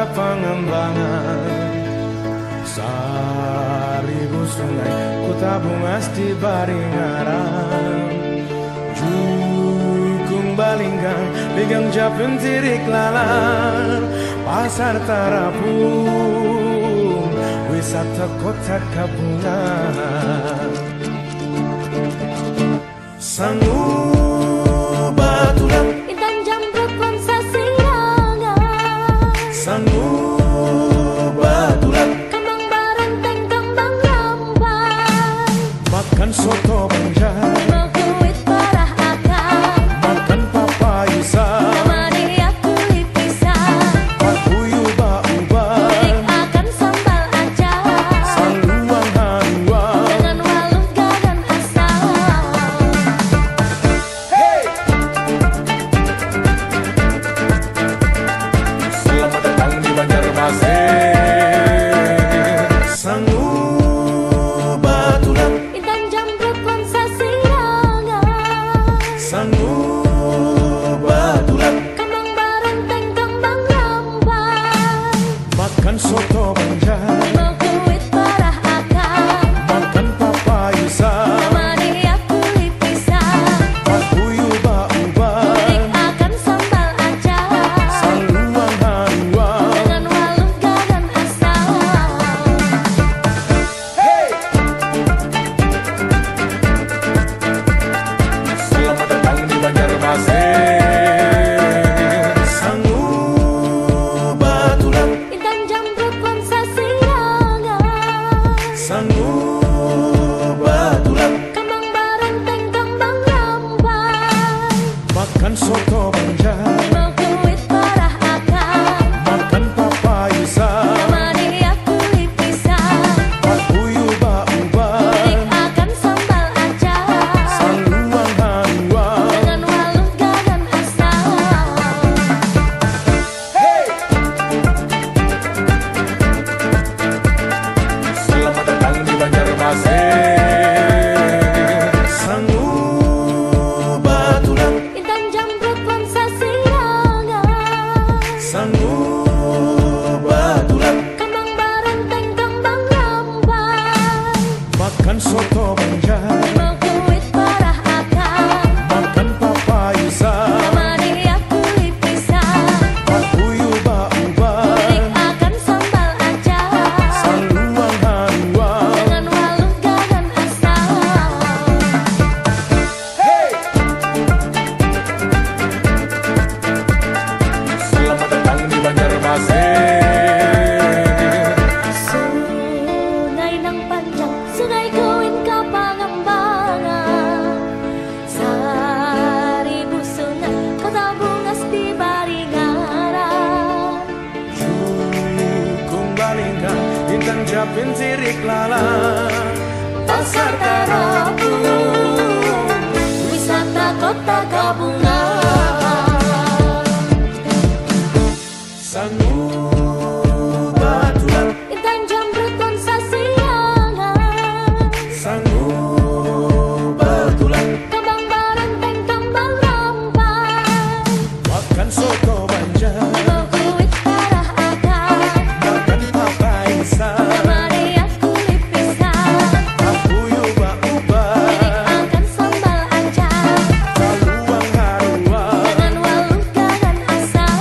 kota pengembangan. Seribu sungai ku tabung asti baringaran. Jukung balinggang ligang japun tirik lalan. Pasar Tarapung wisata kota Kabungan. Sangu baturan Intan jamrut konsa sirangan. Sangu baturan Kembang barenteng kembang rampai. makan soto banjar, Mekuit parah akang. makan papayisa, Temani aku lipisah. pakuyu bauba, Kulik akan sambal acar. saluang haluang. Dengan waluh gagan asal. Selamat datang di Banjarmasin. Sangu baturan Intan jamrut konsa sirangan. Sangu baturan Kembang barenteng kembang rampai. makan soto banjar, Mekuit parah akang. makan papayisa, Temani aku lipisah. pakuyu bauba, Kulik akan sambal acar. saluang haluang. Dengan waluh gagan asal. Selamat datang di Banjarmasin. Sangu baturan Intan jamrut konsa sirangan. Sangu baturan Kembang barenteng kembang rampai. makan soto banjar, Mekuit parah akang. makan papayisa, Temani aku lipisah. pakuyu bauba, Kulik akan sambal acar. saluang haluang. Dengan waluh gagan asal. Selamat datang di Banjarmasin. Sangu baturan Intan jamrut konsa sirangan. Sangu baturan Kembang barenteng kembang rampai. makan soto banjar, Mekuit parah akang. makan papayisa, Temani aku lipisah. pakuyu bauba, Kulik akan sambal acar. saluang haluang. Dengan waluh gagan asal. Selamat datang di Banjarmasin. Sungai nang panjang, sungai kawin ka pangembangan. Seribu sungai, kota bungas di baringaran. Jukung balinggang intan japin sirik lalang. Pasar Tarapung, wisata kota Kabungan. Sangu baturan Intan jamrut konsa sirangan. Sangu baturan Kembang barenteng kembang rampai. makan soto banjar, Mekuit parah akang. makan papayisa, Temani aku lipisah. pakuyu bauba, Kulik akan sambal acar. saluang haluang. Dengan waluh gagan asal.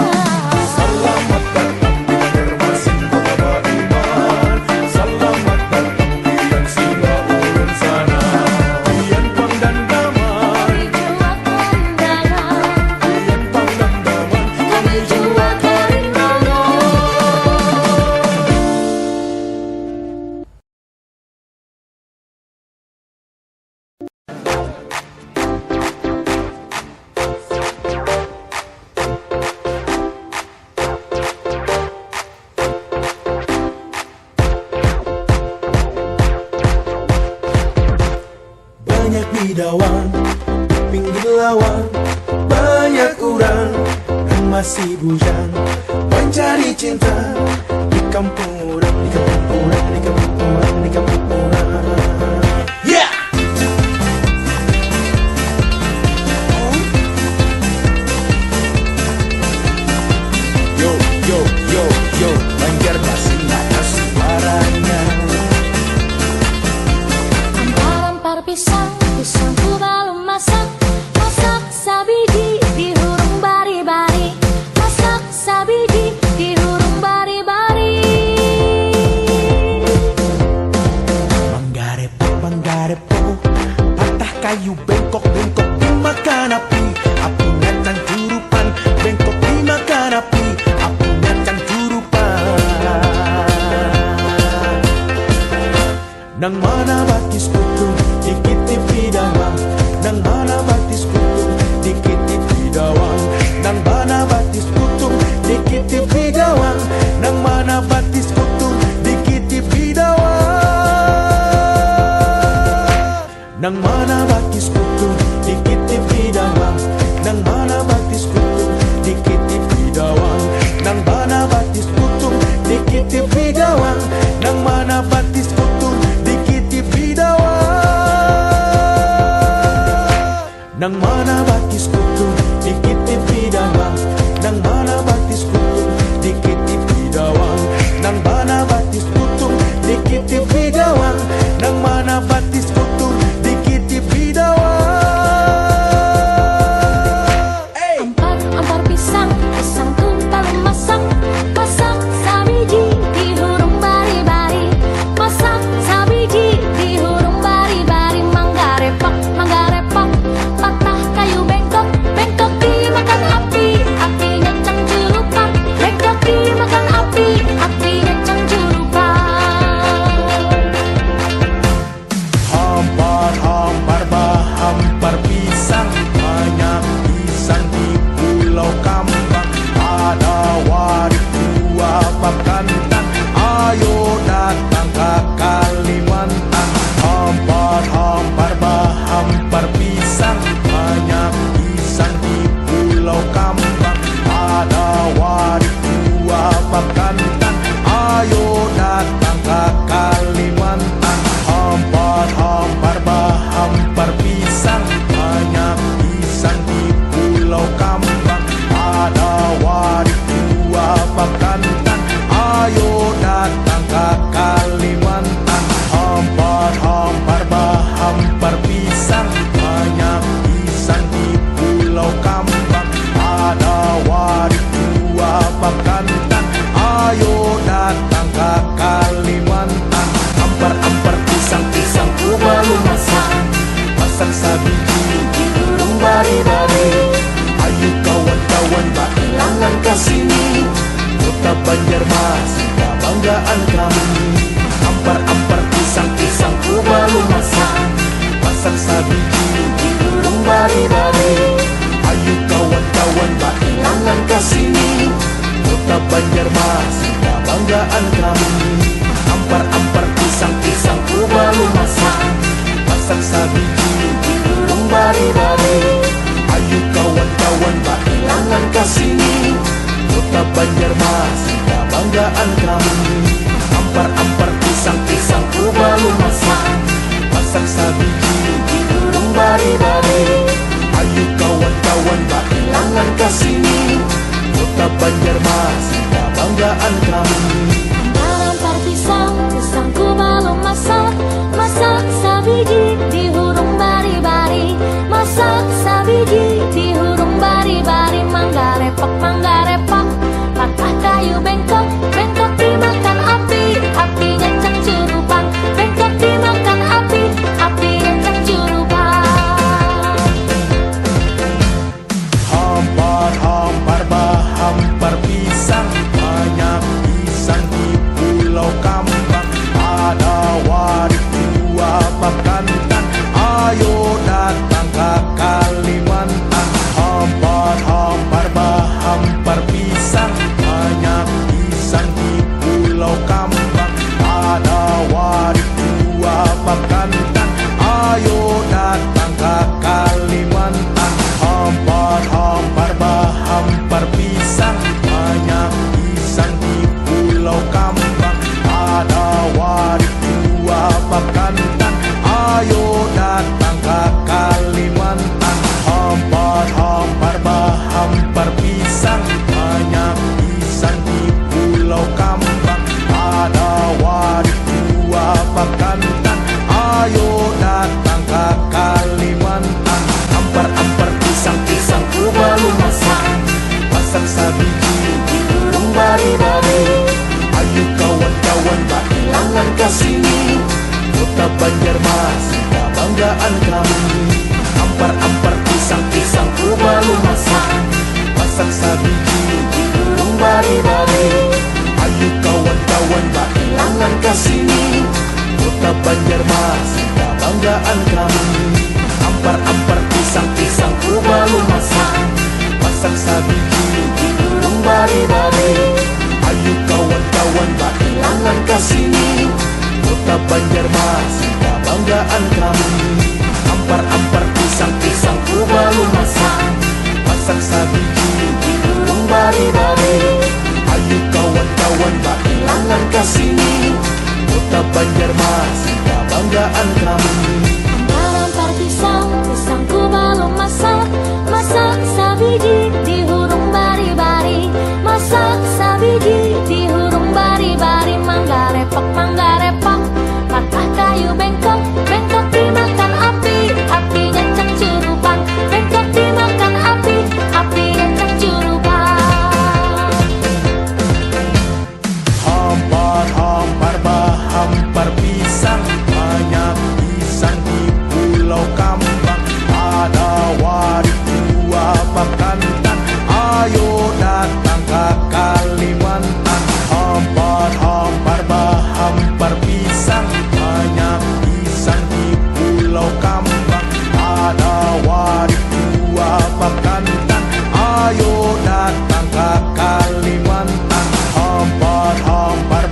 Selamat datang di Banjarmasin kota beriman. Selamat datang di yang singa ulun sana. Pian pang dan daman, Kami jua kondangan. pian pang dan daman. Kami jua karindangan. Banyak bidawan, pinggir lawan, banyak orang yang masih bujang mencari cinta di kampung orang, di kampung orang, di kampung orang, di kampung orang. Yeah! Yo, yo, yo, yo. kebanggaan kami. Ampar-ampar pisang-pisangku belum masak, masak sabiji di hurung bari-bari. Ayo kawan-kawan bak ilangan kesini, kota Banjarmas kebanggaan kami. Ampar pisang, pisangku belum masak, masak sabiji di hurung bari-bari. Masak sabiji di hurung bari-bari. Mangga repak, patah kayu bengkok, bengkok dimakan api, apinya cangcurupan. Bengkok dimakan api, apinya cangcurupan. Hampar-hampar hampar pisang, banyak pisang di Pulau Kambang. Ada warik dua Pakantan, ayo datang ke Kalimantan. Hampar-hampar hampar pisang, banyak pisang di Pulau Kambang. Ada warik dua Pakantan, ayo datang ke Kalimantan. Hampar-hampar hampar pisang, banyak pisang di Pulau Kambang. Ada warik dua Pakantan, ayo datang ke Kalimantan. Hampar-hampar hampar pisang, banyak pisang di Pulau Kambang. Ada warik dua Pakantan, ayo datang ke Kalimantan. Ampar-ampar pisang-pisangku belum masak, masak sabiji di hurung bari-bari. Ayo kawan-kawan bak ilangan kesini, kota Banjarmas kebanggaan kami. Ampar-ampar pisang-pisangku belum masak, masak sabiji di hurung bari-bari. Ayo kawan-kawan bak ilangan kesini, kota Banjarmas kebanggaan kami. Ampar-ampar pisang-pisangku belum masak, masak sabiji di hurung bari-bari. Ayo kawan-kawan bak ilangan kesini, kota Banjarmas kebanggaan kami. Ampar-ampar pisang-pisangku belum masak, masak sabiji di hurung bari-bari. Ayo kawan-kawan bak ilangan kesini, kota Banjarmas kebanggaan kami. Ampar pisang, pisangku belum masak, masak sabiji di hurung bari-bari. Masak sabiji di hurung bari-bari. Mangga repak, patah kayu bengkok, bengkok dimakan api, apinya cangcurupan. Bengkok dimakan api, apinya cangcurupan. Hampar-hampar hampar pisang, banyak pisang di Pulau Kambang. Ada warik dua Pakantan, ayo datang ke Kalimantan. Hampar-hampar hampar pisang, banyak pisang di Pulau Kambang. Ada warik dua Pakantan, ayo datang ke Kalimantan. Hampar-hampar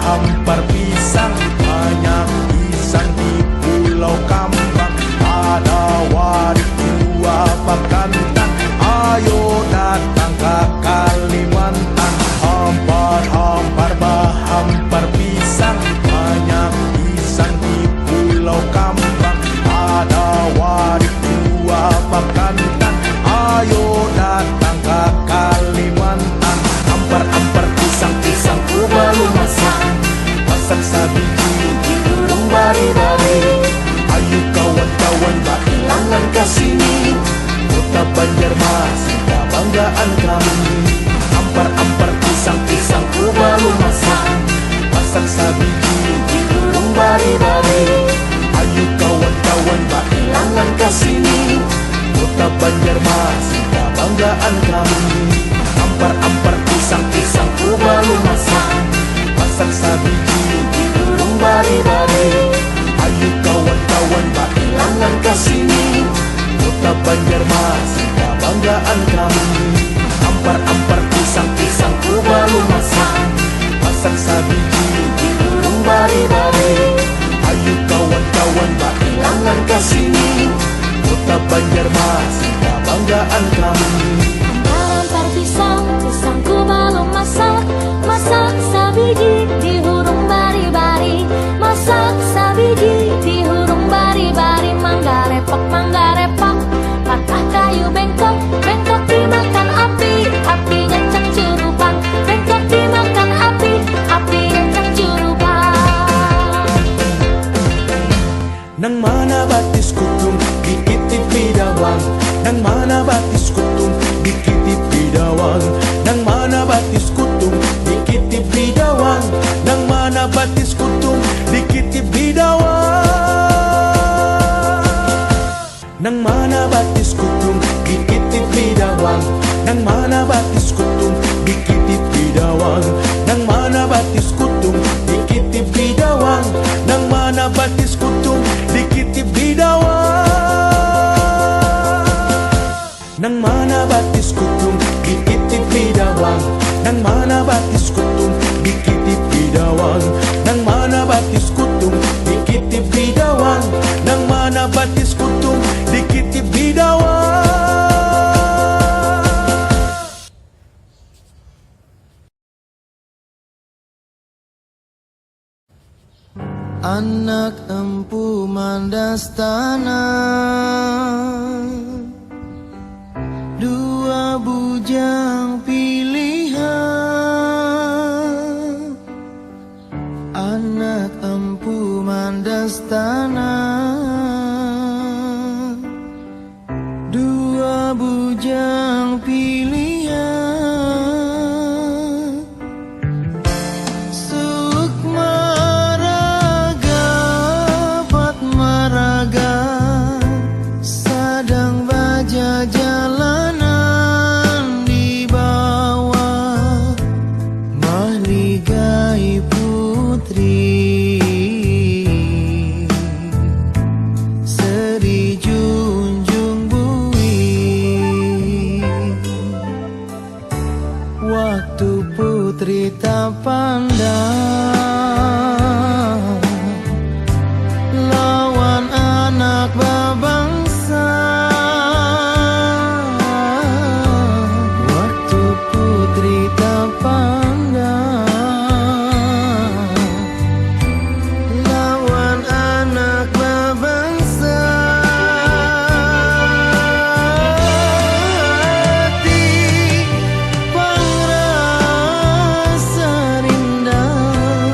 hampar pisang, banyak pisang di Pulau Kambang. Ada warik dua Pakantan, ayo datang ke Kalimantan. Hampar-hampar hampar pisang, banyak pisang di Pulau Kambang. Ada warik dua Pakantan, ayo datang ke Kalimantan. Ampar-ampar pisang-pisangku belum masak, masak sabiji di hurung bari-bari. Ayo kawan-kawan bak ilangan kesini, kota Banjarmas kebanggaan kami. Ampar-ampar pisang-pisangku belum masak, masak sabiji di hurung bari-bari. Ayo kawan-kawan bak ilangan kesini, kota Banjarmas kebanggaan kami. Ampar-ampar pisang-pisangku belum masak, masak sabiji di hurung bari-bari. Ayo kawan-kawan bak ilangan kesini, kota Banjarmas kebanggaan kami. Ampar-ampar pisang-pisangku belum masak, masak sabiji di hurung bari-bari. Ayo kawan-kawan bak ilangan kesini, kota Banjarmas kebanggaan kami. Ampar pisang, pisangku belum masak, masak sabiji bidawang, nang mana batis kutung dikitip bidawang, nang mana batis kutung dikitip bidawang, nang mana batis kutung dikitip bidawang, nang mana batis kutung dikitip bidawang, nang mana batis kutung dikitip bidawang, nang mana batis kutung dikitip bidawang, nang mana batis kutung dikitip bidawang. Anak empu mandas tanah, dua bujang pilihan. Anak empu mandas tanah, dua bujang pilihan. Sadang baja jalanan di bawah mahligai putri Seri Junjung Bui. Waktu putri tak pandang lawan anak babangsa, waktu putri tak pandang lawan anak babangsa. Hati pangrasa rindang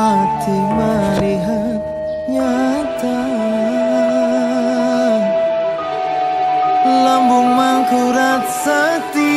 hati melihat nyata. Lambung mangkurat sakti